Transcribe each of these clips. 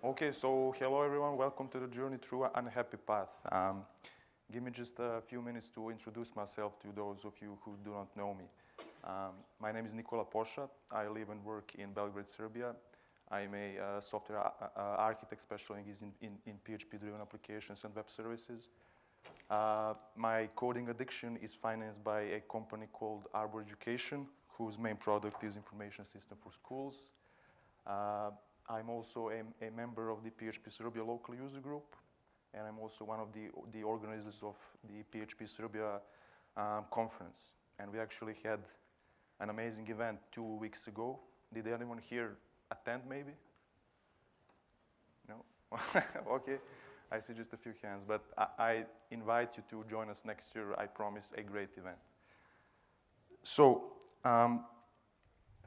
Okay, so hello everyone, welcome to the journey through an unhappy path. Give me just a few minutes to introduce myself to those of you who do not know me. My name is Nikola Poša. I live and work in Belgrade, Serbia. I'm a software architect specializing in PHP-driven applications and web services. My coding addiction is financed by a company called Arbor Education, whose main product is information system for schools. I'm also a member of the PHP Serbia local user group, and I'm also one of the organizers of the PHP Serbia conference. And we actually had an amazing event 2 weeks ago. Did anyone here attend, maybe? No? Okay, I see just a few hands, but I invite you to join us next year. I promise a great event. So,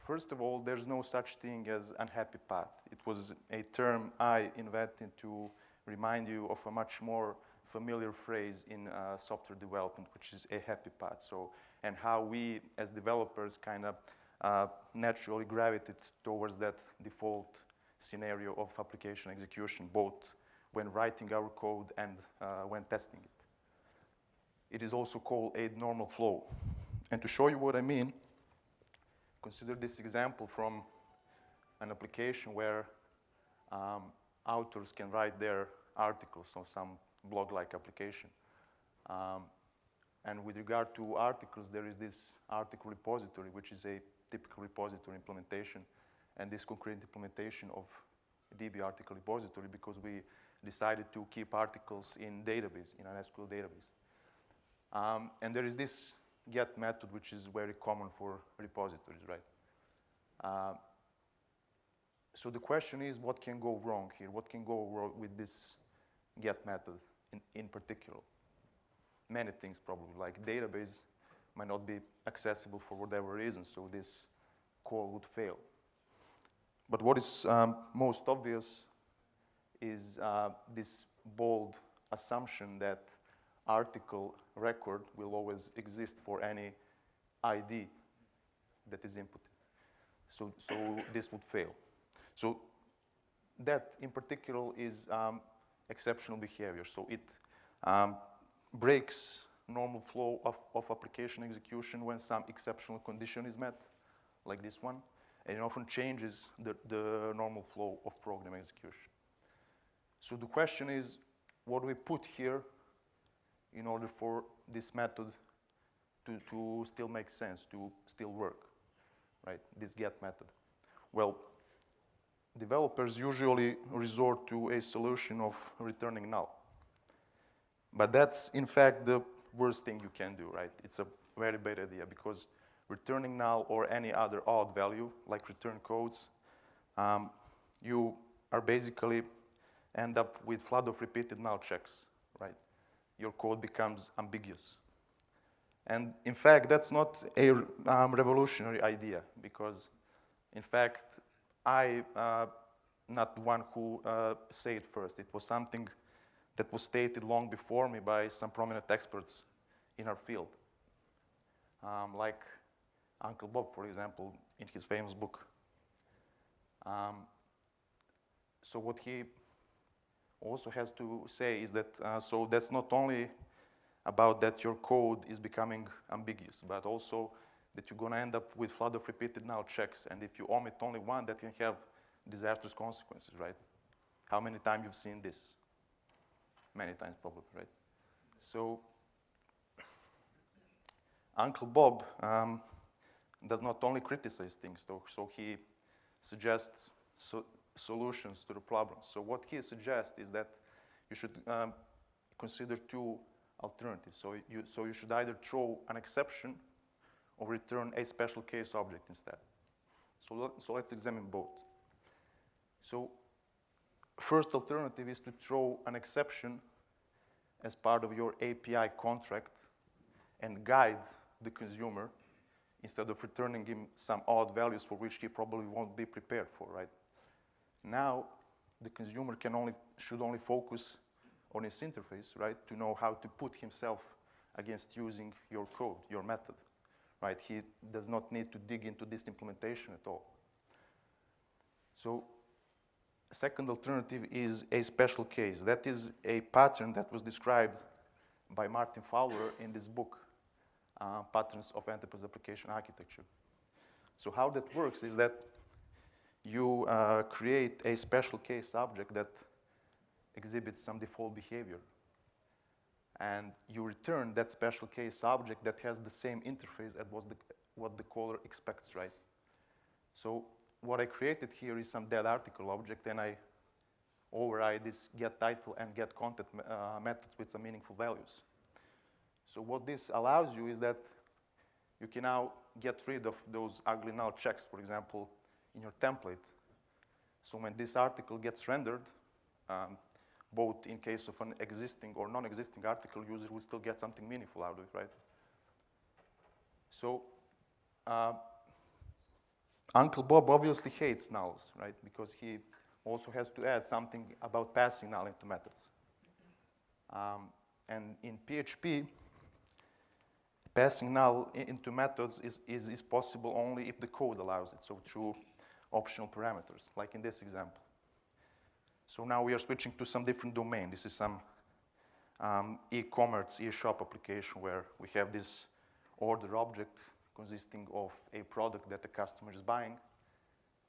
first of all, there's no such thing as unhappy path. It was a term I invented to remind you of a much more familiar phrase in software development, which is a happy path. So, and how we as developers kind of naturally gravitate towards that default scenario of application execution, both when writing our code and when testing it. It is also called a normal flow. And to show you what I mean, consider this example from an application where authors can write their articles on some blog-like application. And with regard to articles, there is this article repository, which is a typical repository implementation, and this concrete implementation of DB article repository, because we decided to keep articles in database, in an SQL database. And there is this get method, which is very common for repositories, right? So the question is, what can go wrong here? What can go wrong with this get method in particular? Many things probably, like database might not be accessible for whatever reason, so this call would fail. But what is most obvious is this bold assumption that article record will always exist for any ID that is inputted. So this would fail. So that in particular is exceptional behavior. So it breaks normal flow of application execution when some exceptional condition is met, like this one, and it often changes the normal flow of program execution. So the question is, what do we put here in order for this method to still make sense, to still work, right? This get method. Well, developers usually resort to a solution of returning null. But that's, in fact, the worst thing you can do, right? It's a very bad idea, because returning null or any other odd value, like return codes, you are basically end up with flood of repeated null checks, right? Your code becomes ambiguous. And in fact, that's not a revolutionary idea, because in fact, I'm not the one who said it first. It was something that was stated long before me by some prominent experts in our field, like Uncle Bob, for example, in his famous book. So what he also has to say is that, so that's not only about that your code is becoming ambiguous, but also that you're going to end up with flood of repeated null checks. And if you omit only one, that can have disastrous consequences, right? How many times you've seen this? Many times, probably, right? So Uncle Bob does not only criticize things, though, so he suggests solutions to the problem. So what he suggests is that you should consider two alternatives. So you should either throw an exception or return a special case object instead. So let's examine both. So first alternative is to throw an exception as part of your API contract and guide the consumer instead of returning him some odd values for which he probably won't be prepared for, right? Now, the consumer should only focus on his interface, right, to know how to put himself against using your code, your method, right? He does not need to dig into this implementation at all. So second alternative is a special case. That is a pattern that was described by Martin Fowler in this book, Patterns of Enterprise Application Architecture. So how that works is that you create a special case object that exhibits some default behavior. And you return that special case object that has the same interface as what the caller expects, right? So what I created here is some dead article object, and I override this get title and get content methods with some meaningful values. So what this allows you is that you can now get rid of those ugly null checks, for example, in your template. So when this article gets rendered, both in case of an existing or non-existing article, user will still get something meaningful out of it, right? So Uncle Bob obviously hates nulls, right? Because he also has to add something about passing null into methods. And in PHP, passing null into methods is possible only if the code allows it, so through optional parameters, like in this example. So now we are switching to some different domain. This is some e-commerce, e-shop application where we have this order object consisting of a product that the customer is buying,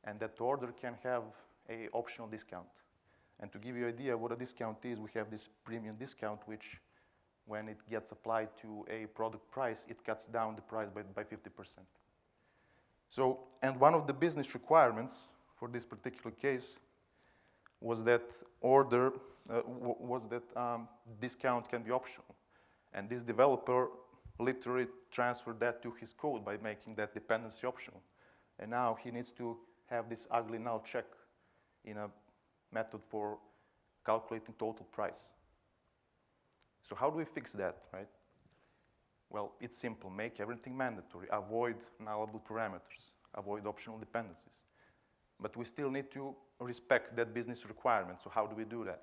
and that order can have an optional discount. And to give you an idea what a discount is, we have this premium discount, which when it gets applied to a product price, it cuts down the price by 50%. So, and one of the business requirements for this particular case was that discount can be optional. And this developer literally transferred that to his code by making that dependency optional. And now he needs to have this ugly null check in a method for calculating total price. So how do we fix that, right? Well, it's simple. Make everything mandatory. Avoid nullable parameters. Avoid optional dependencies. But we still need to respect that business requirement. So how do we do that?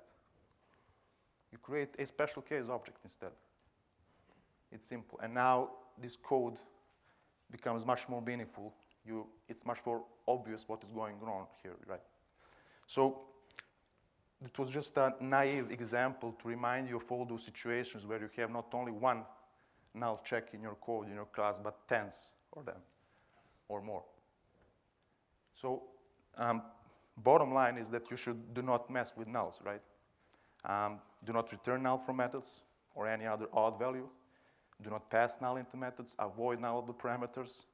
You create a special case object instead. It's simple. And now this code becomes much more meaningful. It's much more obvious what is going on here, right? So it was just a naive example to remind you of all those situations where you have not only one null check in your code, in your class, but tens of them or more. So bottom line is that you do not mess with nulls, right? Do not return null from methods or any other odd value. Do not pass null into methods. Avoid nullable parameters.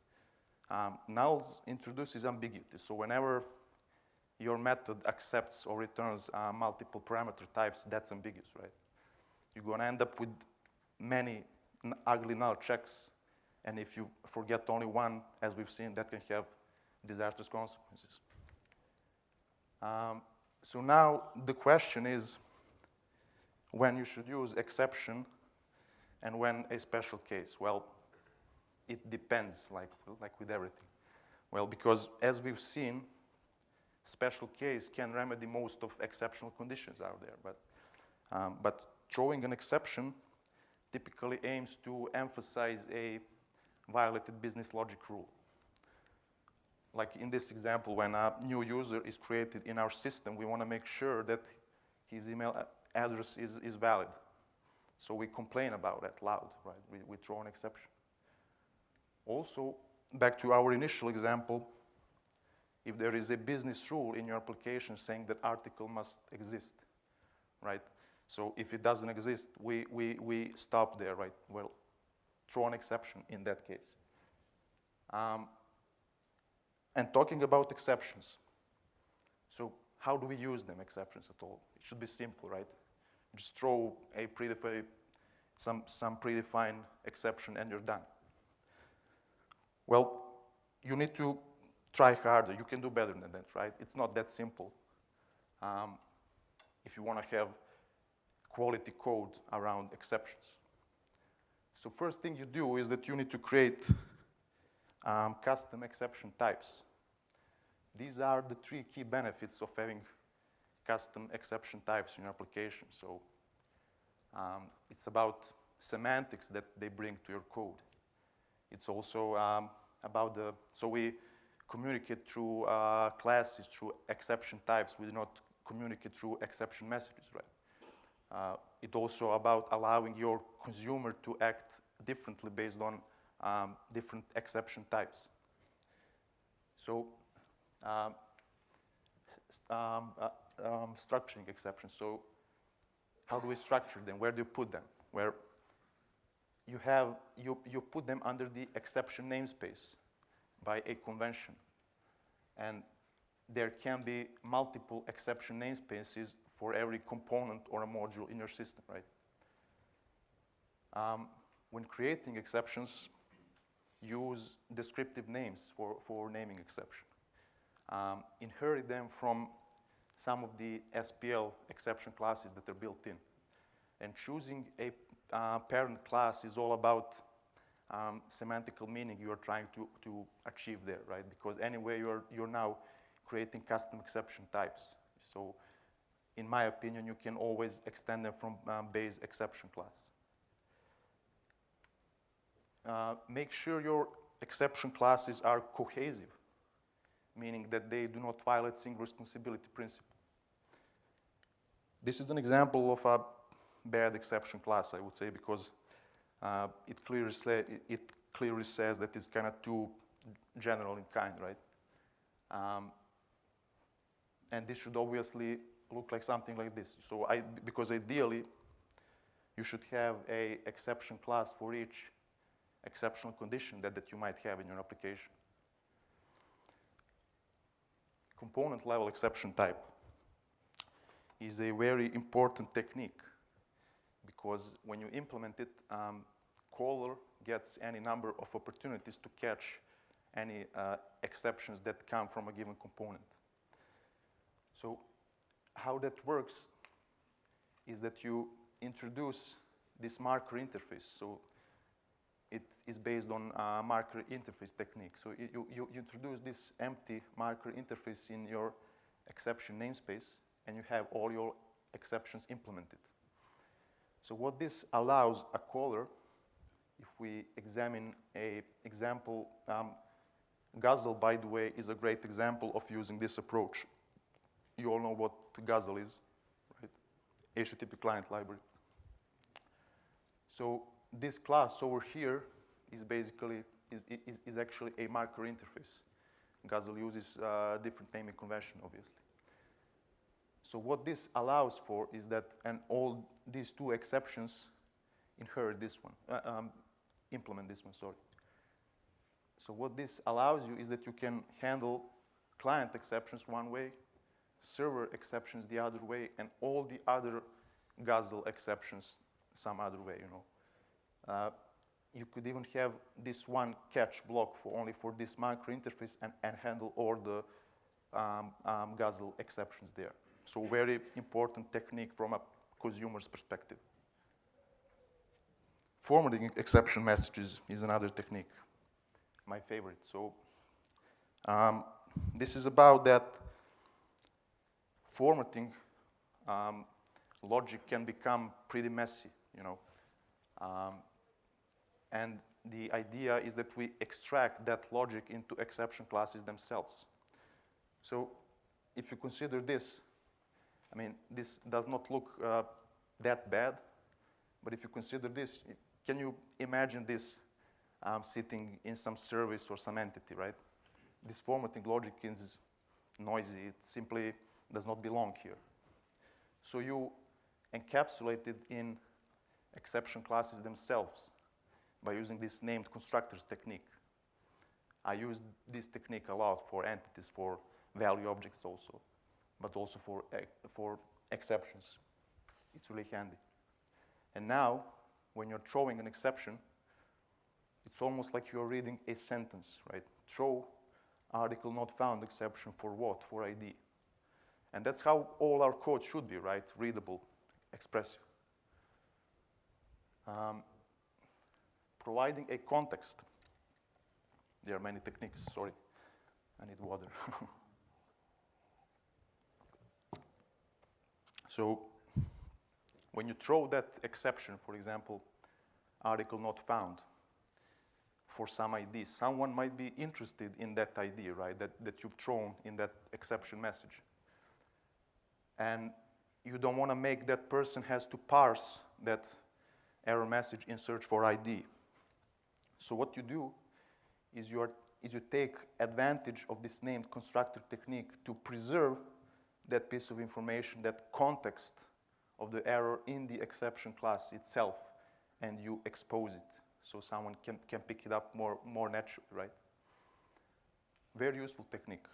Nulls introduces ambiguity. So whenever your method accepts or returns multiple parameter types, that's ambiguous, right? You're going to end up with many ugly null checks. And if you forget only one, as we've seen, that can have disastrous consequences. So now the question is when you should use exception and when a special case. Well, it depends, like with everything. Well, because as we've seen, special case can remedy most of exceptional conditions out there. But throwing an exception typically aims to emphasize a violated business logic rule. Like in this example, when a new user is created in our system, we want to make sure that his email address is valid. So we complain about it loud, right? We throw an exception. Also, back to our initial example, if there is a business rule in your application saying that article must exist, right? So if it doesn't exist, we stop there, right? Well, throw an exception in that case. And talking about exceptions, so how do we use them, exceptions at all? It should be simple, right? Just throw a predefined, some predefined exception and you're done. Well, you need to try harder. You can do better than that, right? It's not that simple. If you want to have quality code around exceptions. So first thing you do is that you need to create custom exception types. These are the 3 key benefits of having custom exception types in your application. So it's about semantics that they bring to your code. It's also so we communicate through classes, through exception types. We do not communicate through exception messages, right? It's also about allowing your consumer to act differently based on different exception types. So structuring exceptions. So how do we structure them? Where do you put them? Where you put them under the exception namespace by a convention. And there can be multiple exception namespaces for every component or a module in your system, right? When creating exceptions, use descriptive names for naming exception. Inherit them from some of the SPL exception classes that are built in. And choosing a parent class is all about semantical meaning you are trying to achieve there, right? Because anyway, you're now creating custom exception types. So in my opinion, you can always extend them from base exception class. Make sure your exception classes are cohesive, meaning that they do not violate single responsibility principle. This is an example of a bad exception class, I would say, because it clearly says that it's kind of too general in kind, right? And this should obviously look like something like this. So because ideally, you should have a exception class for each exceptional condition that you might have in your application. Component level exception type is a very important technique because when you implement it, caller gets any number of opportunities to catch any exceptions that come from a given component. So how that works is that you introduce this marker interface. So it is based on marker interface technique. So you introduce this empty marker interface in your exception namespace, and you have all your exceptions implemented. So what this allows a caller, if we examine an example, Guzzle, by the way, is a great example of using this approach. You all know what Guzzle is, right? HTTP client library. So this class over here is basically is actually a marker interface. Guzzle uses different naming convention, obviously. So what this allows for is that, and all these two exceptions inherit this one, implement this one, sorry. So what this allows you is that you can handle client exceptions one way, server exceptions the other way, and all the other Guzzle exceptions some other way, you know. You could even have this one catch block only for this marker interface and handle all the Guzzle exceptions there. So very important technique from a consumer's perspective. Formatting exception messages is another technique, my favorite. So this is about that formatting logic can become pretty messy, you know. And the idea is that we extract that logic into exception classes themselves. So if you consider this, I mean, this does not look that bad, but if you consider this, can you imagine this sitting in some service or some entity, right? This formatting logic is noisy. It simply does not belong here. So you encapsulate it in exception classes themselves by using this named constructors technique. I use this technique a lot for entities, for value objects also, but also for exceptions. It's really handy. And now, when you're throwing an exception, it's almost like you're reading a sentence, right? Throw article not found exception for what? For ID. And that's how all our code should be, right? Readable, expressive. Providing a context. There are many techniques, sorry. I need water. So when you throw that exception, for example, article not found, for some ID, someone might be interested in that ID, right, that you've thrown in that exception message. and you don't want to make that person has to parse that error message in search for ID. So what you do is you take advantage of this named constructor technique to preserve that piece of information, that context of the error in the exception class itself, and you expose it so someone can pick it up more naturally, right? Very useful technique.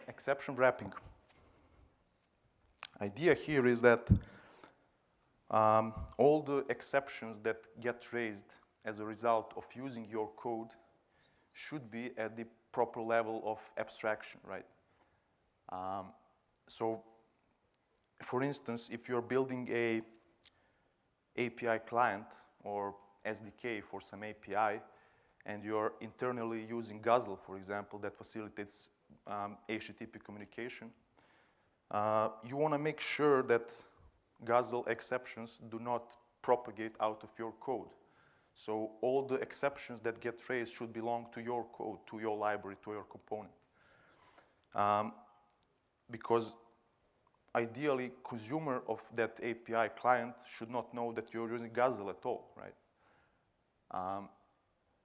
Exception wrapping. Idea here is that all the exceptions that get raised as a result of using your code should be at the proper level of abstraction, right? So, for instance, if you're building a API client or SDK for some API, and you're internally using Guzzle, for example, that facilitates HTTP communication, you want to make sure that Guzzle exceptions do not propagate out of your code. So all the exceptions that get raised should belong to your code, to your library, to your component. Because ideally, consumer of that API client should not know that you're using Guzzle at all, right?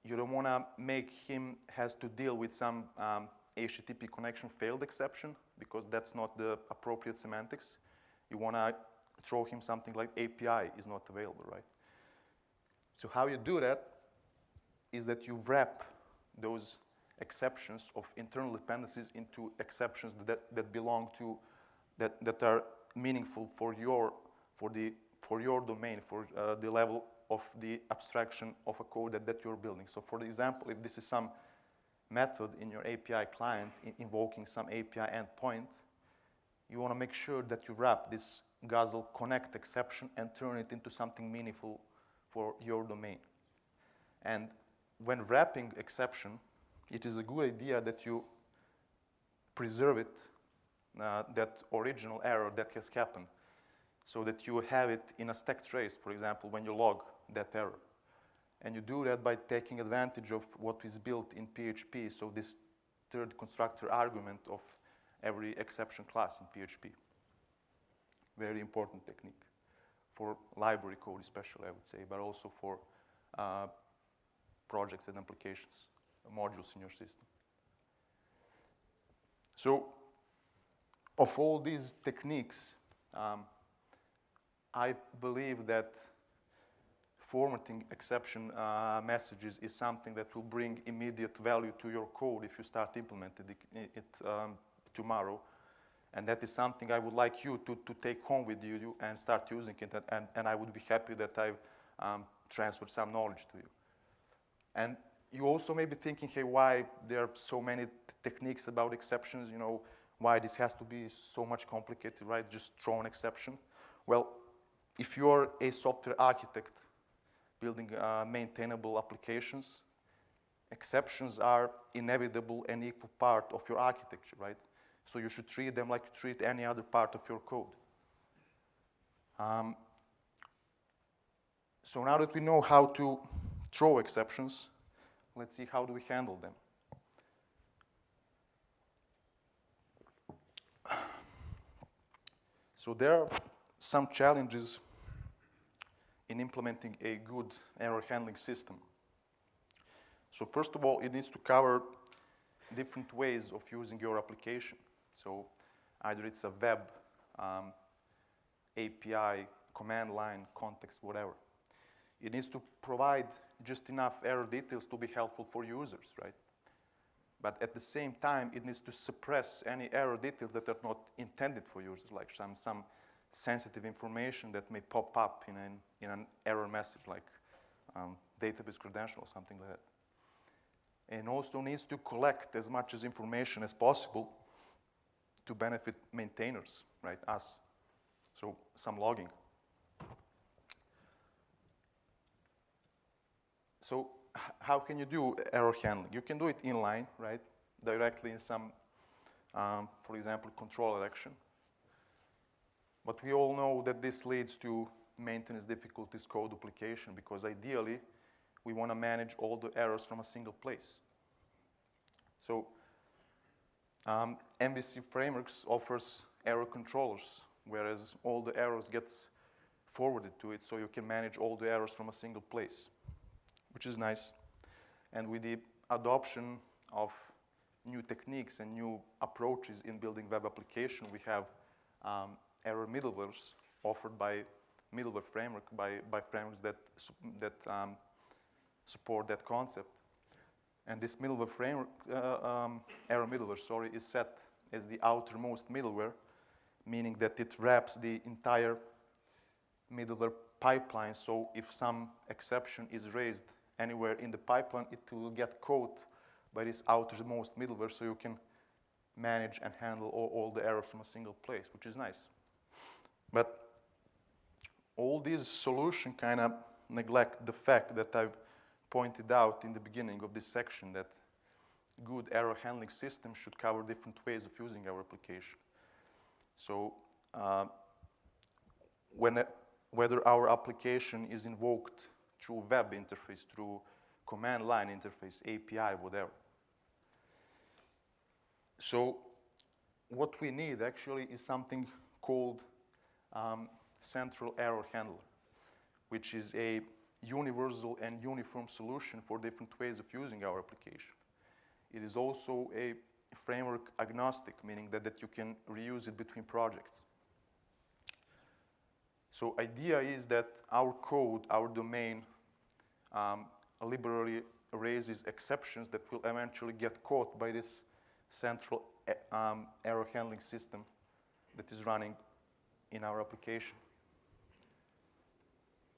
You don't want to make him has to deal with some HTTP connection failed exception, because that's not the appropriate semantics. You want to throw him something like API is not available, right? So how you do that is that you wrap those exceptions of internal dependencies into exceptions that belong to, that are meaningful for your domain, for the level of the abstraction of a code that you're building. So for example, if this is some method in your API client invoking some API endpoint, you want to make sure that you wrap this Guzzle connect exception and turn it into something meaningful for your domain. And when wrapping exception, it is a good idea that you preserve it, that original error that has happened, so that you have it in a stack trace, for example, when you log that error. And you do that by taking advantage of what is built in PHP, so this third constructor argument of every exception class in PHP. Very important technique for library code especially, I would say, but also for projects and applications, modules in your system. So of all these techniques, I believe that formatting exception messages is something that will bring immediate value to your code if you start implementing it tomorrow. And that is something I would like you to take home with you and start using it. And I would be happy that I've transferred some knowledge to you. And you also may be thinking, hey, why there are so many techniques about exceptions? You know, why this has to be so much complicated, right? Just throw an exception. Well, if you're a software architect building maintainable applications, exceptions are inevitable and equal part of your architecture, right? So you should treat them like you treat any other part of your code. So now that we know how to throw exceptions, let's see how do we handle them. So there are some challenges in implementing a good error handling system. So first of all, it needs to cover different ways of using your application. So either it's a web, API, command line, context, whatever. It needs to provide just enough error details to be helpful for users, right? But at the same time, it needs to suppress any error details that are not intended for users, like some sensitive information that may pop up in an error message, like database credential or something like that. And also needs to collect as much as information as possible to benefit maintainers, right, us. So some logging. So how can you do error handling? You can do it inline, right, directly in some, for example, controller action. But we all know that this leads to maintenance difficulties, code duplication, because ideally, we want to manage all the errors from a single place. So MVC frameworks offers error controllers, whereas all the errors gets forwarded to it, so you can manage all the errors from a single place, which is nice. And with the adoption of new techniques and new approaches in building web application, we have error middlewares offered by middleware framework, by frameworks that support that concept. And this middleware framework, error middleware, sorry, is set as the outermost middleware, meaning that it wraps the entire middleware pipeline. So if some exception is raised anywhere in the pipeline, it will get caught by this outermost middleware, so you can manage and handle all the errors from a single place, which is nice. But all these solutions kind of neglect the fact that I've pointed out in the beginning of this section, that good error handling systems should cover different ways of using our application. So whether our application is invoked through web interface, through command line interface, API, whatever. So what we need actually is something called central error handler, which is a universal and uniform solution for different ways of using our application. It is also a framework agnostic, meaning that you can reuse it between projects. So idea is that our code, our domain, liberally raises exceptions that will eventually get caught by this central error handling system that is running in our application.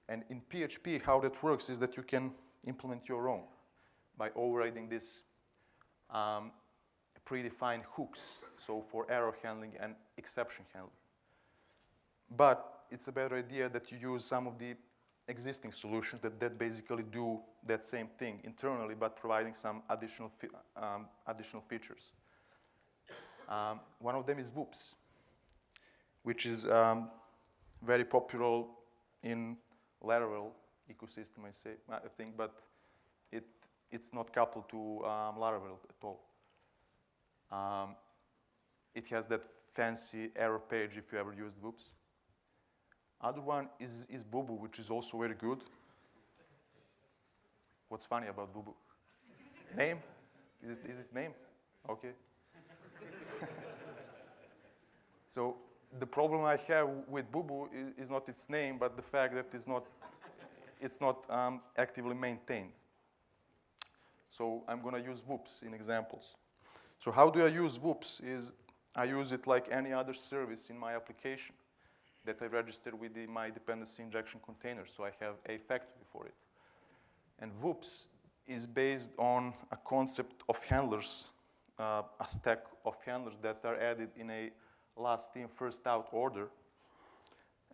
And in PHP, how that works is that you can implement your own by overriding this predefined hooks, so for error handling and exception handling. But it's a better idea that you use some of the existing solutions that basically do that same thing internally, but providing some additional features. One of them is Whoops, which is very popular in Laravel ecosystem, I think, but it's not coupled to Laravel at all. It has that fancy error page if you ever used Whoops. Other one is Boo Boo, which is also very good. What's funny about Boo Boo? Name? Is it name? Okay. So the problem I have with Boo Boo is not its name, but the fact that it's not actively maintained. So I'm going to use Whoops in examples. So how do I use Whoops is I use it like any other service in my application that I register with my dependency injection container. So I have a factory for it. And Whoops is based on a concept of handlers, a stack of handlers that are added in a last in, first out order.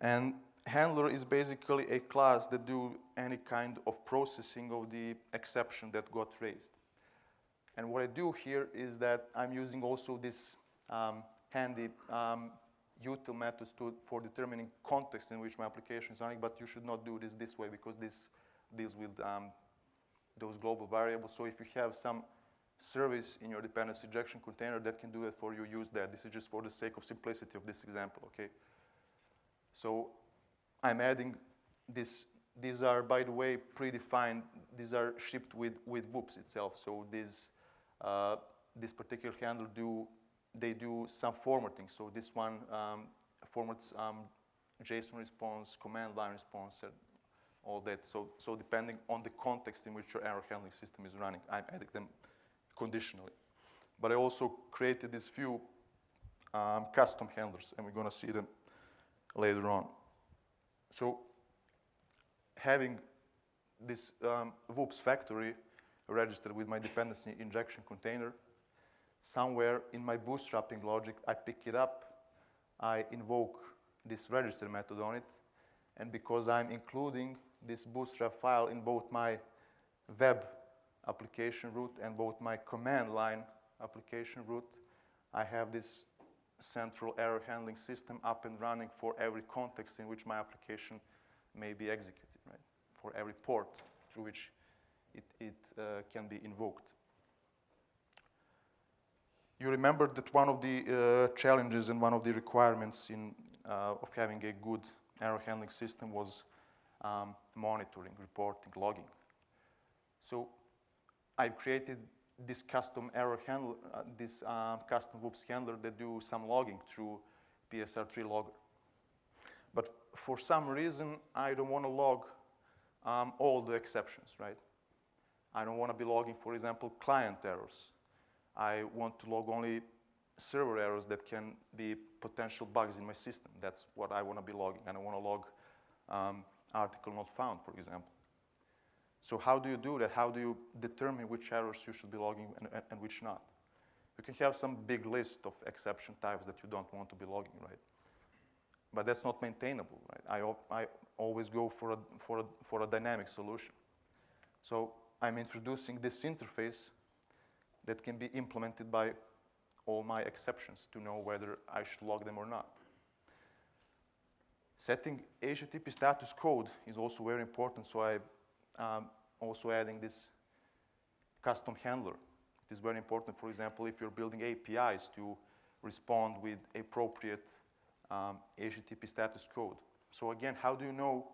And handler is basically a class that do any kind of processing of the exception that got raised. And what I do here is that I'm using also this handy util methods for determining context in which my application is running, but you should not do this way because this deals with those global variables. So if you have some service in your dependency injection container that can do it for you, use that. This is just for the sake of simplicity of this example, okay? So I'm adding this. These are, by the way, predefined. These are shipped with Whoops itself. So this particular handler do some formatting. So this one formats JSON response, command line response, and all that. So depending on the context in which your error handling system is running, I'm adding them conditionally. But I also created these few custom handlers, and we're going to see them later on. So having this Whoops factory registered with my dependency injection container, somewhere in my bootstrapping logic, I pick it up, I invoke this register method on it, and because I'm including this bootstrap file in both my web application root and both my command line application root, I have this central error handling system up and running for every context in which my application may be executed, right? For every port through which it can be invoked. you remember that one of the challenges and one of the requirements of having a good error handling system was monitoring, reporting, logging. So I've created this custom error handler, this custom whoops handler that do some logging through PSR3 logger. But for some reason, I don't want to log all the exceptions, right? I don't want to be logging, for example, client errors. I want to log only server errors that can be potential bugs in my system. That's what I want to be logging. I don't want to log article not found, for example. So how do you do that? How do you determine which errors you should be logging and which not? You can have some big list of exception types that you don't want to be logging, right? But that's not maintainable, right? I always go for a dynamic solution. So I'm introducing this interface that can be implemented by all my exceptions to know whether I should log them or not. Setting HTTP status code is also very important, so I'm also adding this custom handler. It is very important, for example, if you're building APIs to respond with appropriate HTTP status code. So again, how do you know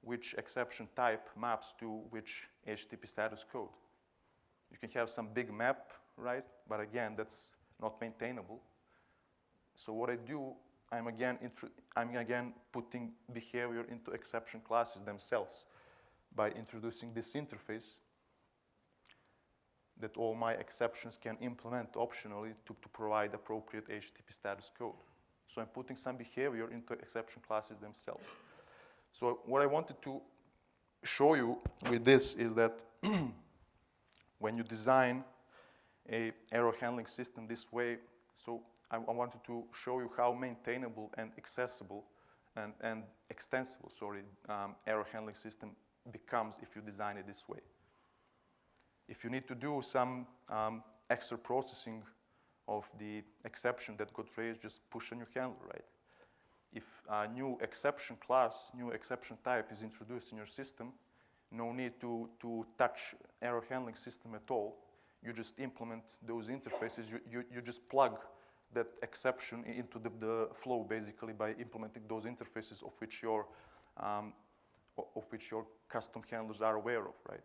which exception type maps to which HTTP status code? You can have some big map, right? But again, that's not maintainable. So what I do, I'm again putting behavior into exception classes themselves by introducing this interface that all my exceptions can implement optionally to provide appropriate HTTP status code. So I'm putting some behavior into exception classes themselves. So what I wanted to show you with this is that when you design a error handling system this way, so I wanted to show you how maintainable and accessible and extensible, error handling system becomes if you design it this way. If you need to do some extra processing of the exception that got raised, just push a new handler, right? If a new exception class, new exception type is introduced in your system, no need to touch error handling system at all. You just implement those interfaces. You just plug that exception into the flow, basically, by implementing those interfaces of which your custom handlers are aware of, right?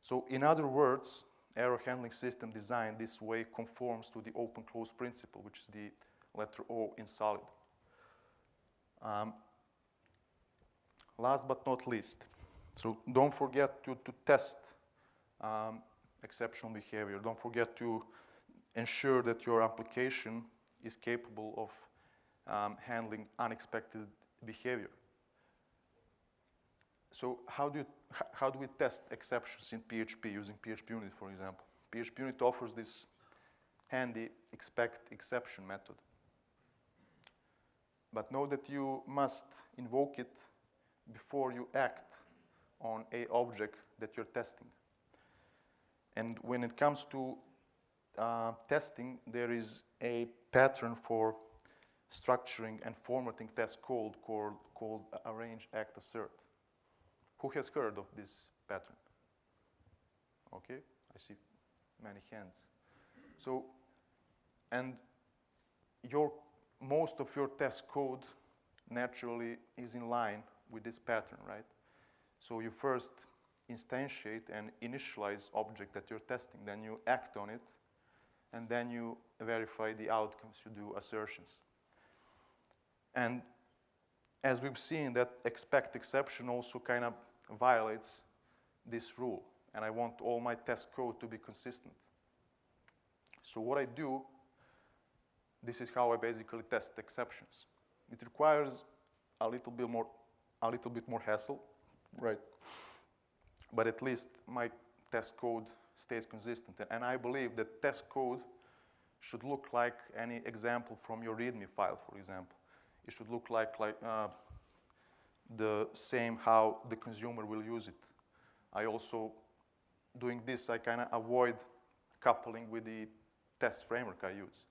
So in other words, error handling system design this way conforms to the open-close principle, which is the letter O in solid. Last but not least, so don't forget to test exceptional behavior. Don't forget to ensure that your application is capable of handling unexpected behavior. So how do we test exceptions in PHP using PHP unit, for example? PHP unit offers this handy expect exception method. But know that you must invoke it before you act on an object that you're testing. And when it comes to testing, there is a pattern for structuring and formatting test code called arrange, act, assert. Who has heard of this pattern? Okay, I see many hands. So, and most of your test code naturally is in line with this pattern, right? So you first instantiate and initialize object that you're testing, then you act on it, and then you verify the outcomes, you do assertions. And as we've seen, that expect exception also kind of violates this rule, and I want all my test code to be consistent. So what I do, this is how I basically test exceptions. It requires a little bit more hassle, right? But at least my test code stays consistent. And I believe that test code should look like any example from your README file, for example. It should look like the same how the consumer will use it. I also, doing this, I kind of avoid coupling with the test framework I use.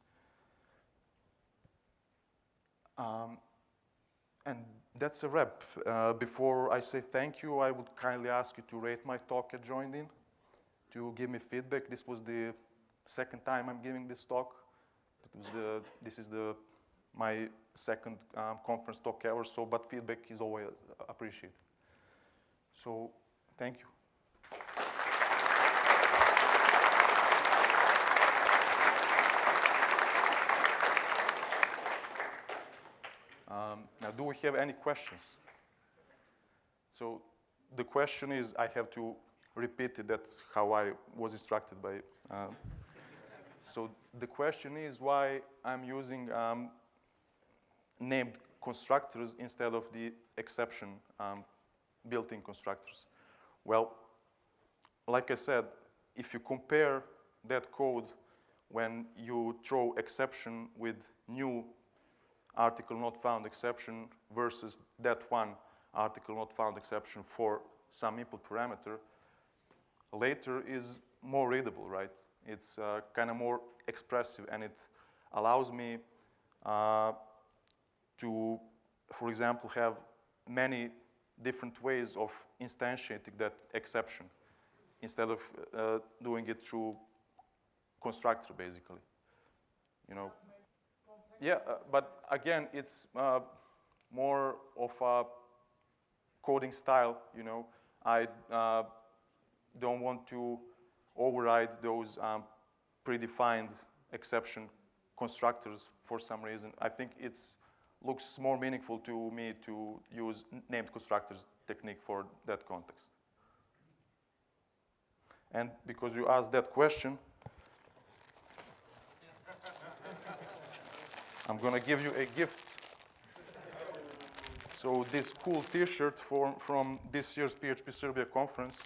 And that's a wrap. Before I say thank you, I would kindly ask you to rate my talk at Joined In, to give me feedback. This was the second time I'm giving this talk. This is my second conference talk ever, but feedback is always appreciated. So, thank you. Now, do we have any questions? So, the question is, I have to repeat it. That's how I was instructed by. So, the question is why I'm using named constructors instead of the exception built-in constructors. Well, like I said, if you compare that code when you throw exception with new article not found exception versus that one article not found exception for some input parameter, later is more readable, right? It's kind of more expressive, and it allows me to, for example, have many different ways of instantiating that exception instead of doing it through constructor, basically. You know. Yeah, but again, it's more of a coding style. You know, I don't want to override those predefined exception constructors for some reason. I think it's looks more meaningful to me to use named constructors technique for that context. And because you asked that question, I'm going to give you a gift. So this cool T-shirt from this year's PHP Serbia conference